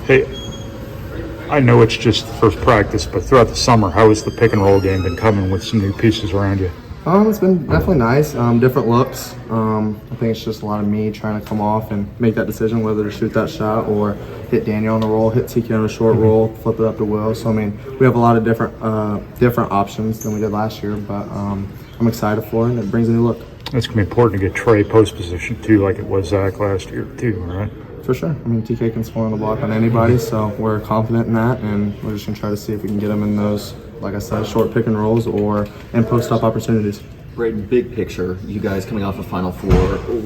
Hey, I know it's just the first practice, but throughout the summer, how has the pick and roll game been coming with some new pieces around you? It's been definitely nice. Different looks. I think it's just a lot of me trying to come off and make that decision whether to shoot that shot or hit Daniel on the roll, hit TK on a short roll, flip it up to Will. So I mean, we have a lot of different options than we did last year, but I'm excited for it, and it brings a new look. It's going to be important to get Trey post position too, like it was Zach last year too, right? For sure. I mean, TK can score on the block on anybody, so we're confident in that, and we're just going to try to see if we can get him in those, like I said, short pick and rolls or in post-up opportunities. Braden, big picture, you guys coming off of Final Four,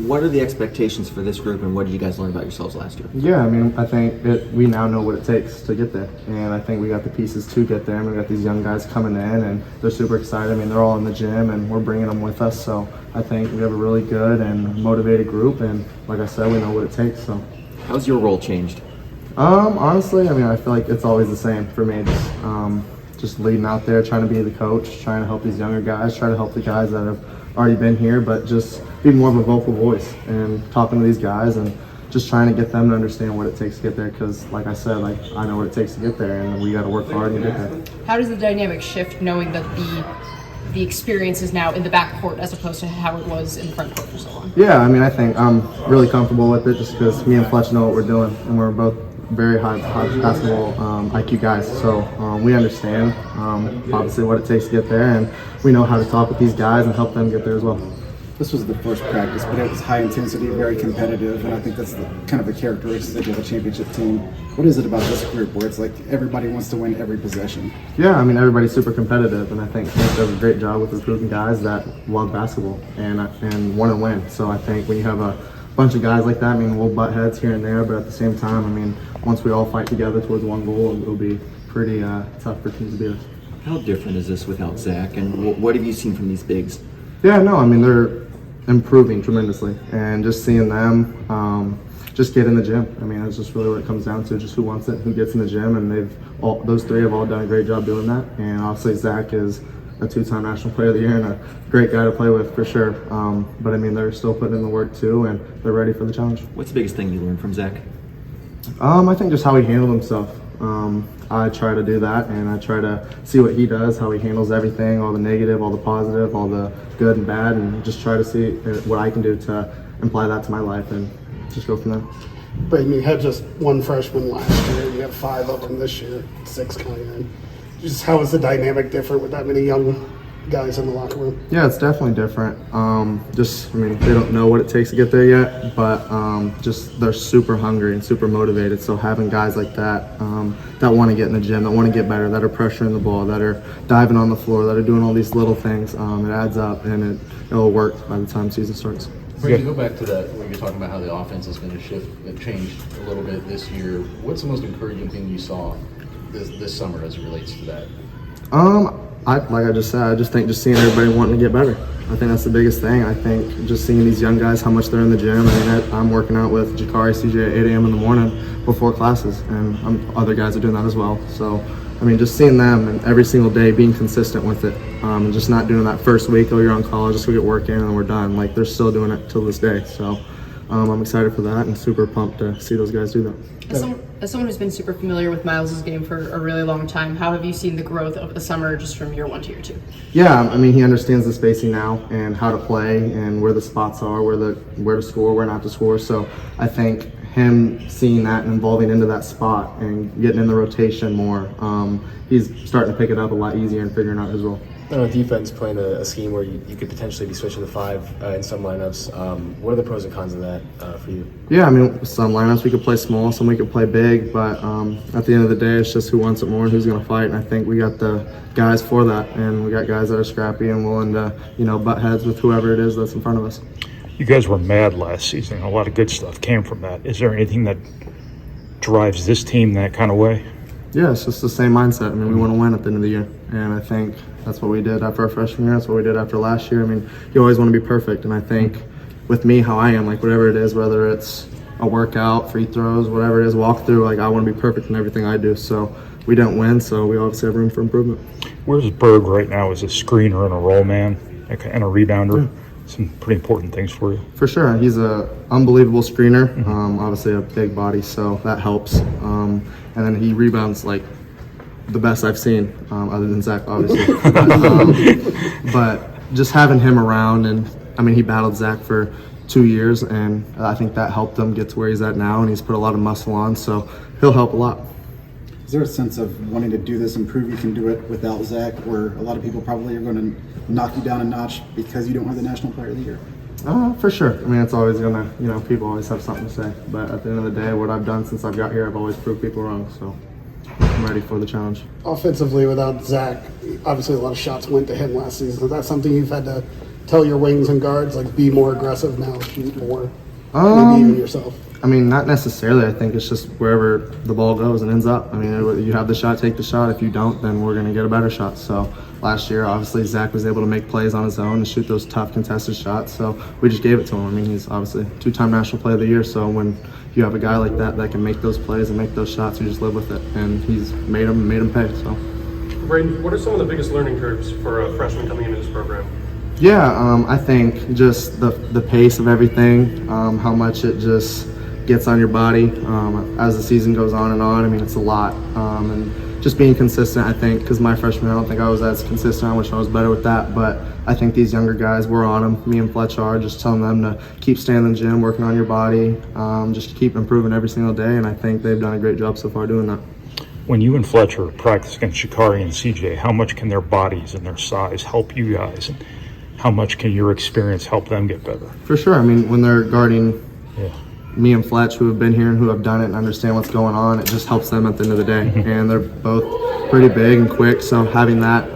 what are the expectations for this group, and what did you guys learn about yourselves last year? Yeah, I mean, I think we now know what it takes to get there, and I think we got the pieces to get there, and we got these young guys coming in, and they're super excited. I mean, they're all in the gym, and we're bringing them with us, so I think we have a really good and motivated group, and like I said, we know what it takes. So, how's your role changed? Honestly, I mean, I feel like it's always the same for me. Just leading out there, trying to be the coach, trying to help these younger guys, trying to help the guys that have already been here, but just be more of a vocal voice and talking to these guys and just trying to get them to understand what it takes to get there. Because, like I said, I know what it takes to get there, and we got to work hard to get there. How does the dynamic shift knowing that the experience is now in the backcourt as opposed to how it was in the front court for so long? Yeah, I mean, I think I'm really comfortable with it just because me and Fletch know what we're doing, and we're both very high basketball IQ guys, so we understand obviously what it takes to get there, and we know how to talk with these guys and help them get there as well. This was the first practice, but it was high intensity, very competitive, and I think that's kind of the characteristic of a championship team. What is it about this group where it's like everybody wants to win every possession? Yeah, I mean, everybody's super competitive, and I think Hank does a great job with recruiting guys that love basketball and want to win. So I think when you have a bunch of guys like that, I mean, we'll butt heads here and there, but at the same time, I mean, once we all fight together towards one goal, it'll be pretty tough for teams to beat us. How different is this without Zach, and what have you seen from these bigs? Yeah, no, I mean, they're improving tremendously, and just seeing them just get in the gym. I mean, that's just really what it comes down to, just who wants it, who gets in the gym, and those three have all done a great job doing that, and obviously Zach is a two-time National Player of the Year and a great guy to play with for sure. But I mean, they're still putting in the work too, and they're ready for the challenge. What's the biggest thing you learned from Zach? I think just how he handled himself. I try to do that, and I try to see what he does, how he handles everything, all the negative, all the positive, all the good and bad, and just try to see what I can do to apply that to my life and just go from there. Braden, you had just one freshman last year. You have 5 of them this year, 6 coming in. Just how is the dynamic different with that many young guys in the locker room? Yeah, it's definitely different. I mean, they don't know what it takes to get there yet, but just they're super hungry and super motivated. So having guys like that that want to get in the gym, that want to get better, that are pressuring the ball, that are diving on the floor, that are doing all these little things, it adds up, and it'll work by the time season starts. Berg, go back to that when you're talking about how the offense is going to shift and change a little bit this year. What's the most encouraging thing you saw this summer as it relates to that? Like I just said, I just think just seeing everybody wanting to get better. I think that's the biggest thing. I think just seeing these young guys, how much they're in the gym. I mean, I'm working out with Jakari, CJ at 8 a.m. in the morning before classes, and other guys are doing that as well. So, I mean, just seeing them and every single day being consistent with it, and just not doing that first week, oh, you're on college, just go get work in and then we're done. Like, they're still doing it till this day. So, I'm excited for that and super pumped to see those guys do that. As someone who's been super familiar with Miles' game for a really long time, how have you seen the growth over the summer just from year 1 to year 2? Yeah, I mean, he understands the spacing now and how to play and where the spots are, where to score, where not to score. So I think him seeing that and evolving into that spot and getting in the rotation more, he's starting to pick it up a lot easier and figuring out his role. Defense playing a scheme where you could potentially be switching to 5 in some lineups. What are the pros and cons of that for you? Yeah, I mean, some lineups we could play small, some we could play big, but at the end of the day, it's just who wants it more and who's going to fight. And I think we got the guys for that, and we got guys that are scrappy and willing to, butt heads with whoever it is that's in front of us. You guys were mad last season. A lot of good stuff came from that. Is there anything that drives this team that kind of way? Yeah, it's just the same mindset. I mean, we want to win at the end of the year, and I think that's what we did after our freshman year. That's what we did after last year. I mean, you always want to be perfect, and I think with me, how I am, like whatever it is, whether it's a workout, free throws, whatever it is, walk through, like I want to be perfect in everything I do. So we didn't win, so we obviously have room for improvement. Where's Berg right now as a screener and a roll man and a rebounder? some pretty important things for you. For sure, he's a unbelievable screener. Obviously a big body, so that helps. And then he rebounds like the best I've seen, other than Zach, obviously. But just having him around, and I mean, he battled Zach for 2 years, and I think that helped him get to where he's at now, and he's put a lot of muscle on, so he'll help a lot. Is there a sense of wanting to do this and prove you can do it without Zach, where a lot of people probably are going to knock you down a notch because you don't have the National Player of the Year? For sure. I mean, it's always gonna, people always have something to say. But at the end of the day, what I've done since I've got here, I've always proved people wrong. So I'm ready for the challenge. Offensively, without Zach, obviously a lot of shots went to him last season. Is that something you've had to tell your wings and guards, like be more aggressive now, shoot more, maybe even yourself? I mean, not necessarily. I think it's just wherever the ball goes and ends up. I mean, you have the shot, take the shot. If you don't, then we're going to get a better shot. So last year, obviously, Zach was able to make plays on his own and shoot those tough contested shots. So we just gave it to him. I mean, he's obviously 2-time National Player of the Year. So when you have a guy like that can make those plays and make those shots, you just live with it. And he's made them pay. So, Braden, what are some of the biggest learning curves for a freshman coming into this program? Yeah, I think just the pace of everything, how much it just gets on your body as the season goes on and on. I mean, it's a lot. And just being consistent, I think, because my freshman, I don't think I was as consistent. I wish I was better with that. But I think these younger guys, we're on them. Me and Fletch are, just telling them to keep staying in the gym, working on your body, just keep improving every single day. And I think they've done a great job so far doing that. When you and Fletcher practice against Shikari and CJ, how much can their bodies and their size help you guys? And how much can your experience help them get better? For sure. I mean, when they're guarding me and Fletch, who have been here and who have done it and understand what's going on, it just helps them at the end of the day. And they're both pretty big and quick, so having that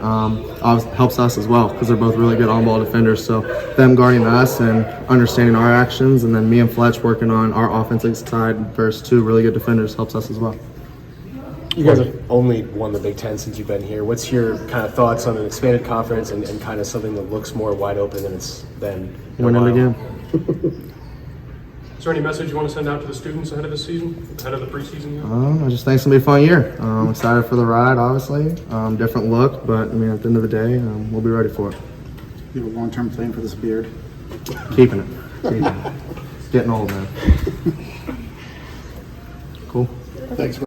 helps us as well, because they're both really good on-ball defenders. So them guarding us and understanding our actions, and then me and Fletch working on our offensive side versus two really good defenders helps us as well. You guys have only won the Big Ten since you've been here. What's your kind of thoughts on an expanded conference and kind of something that looks more wide open than it's been in a Winning while? again. Is there any message you want to send out to the students ahead of the season, ahead of the preseason game? I just think it's going to be a fun year. I'm excited for the ride, obviously. Different look, but I mean, at the end of the day, we'll be ready for it. You have a long-term plan for this beard? Keeping it. It's getting old, man. Cool. Thanks.